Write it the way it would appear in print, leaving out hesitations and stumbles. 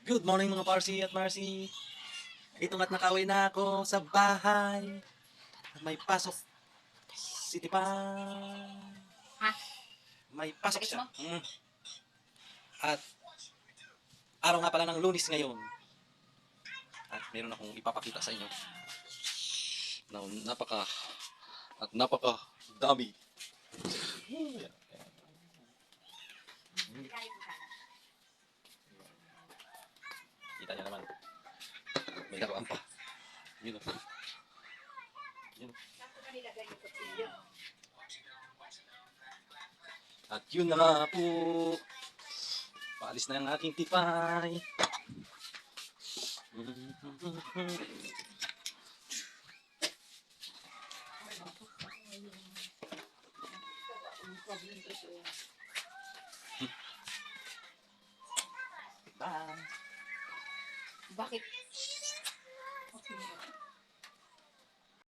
Good morning mga Parsi at Marcy. Ito nga't nakauwi na ako sa bahay. At may pasok si Tipa. Ha? May pasok Bilis siya. mo? At araw nga pala ng Lunes ngayon. At meron akong ipapakita sa inyo na napaka dami. Kita niyo naman. May laruan pa. Yun o. Yun o. At yun na nga po. Paalis na ang aking tipay. Bye. Bakit?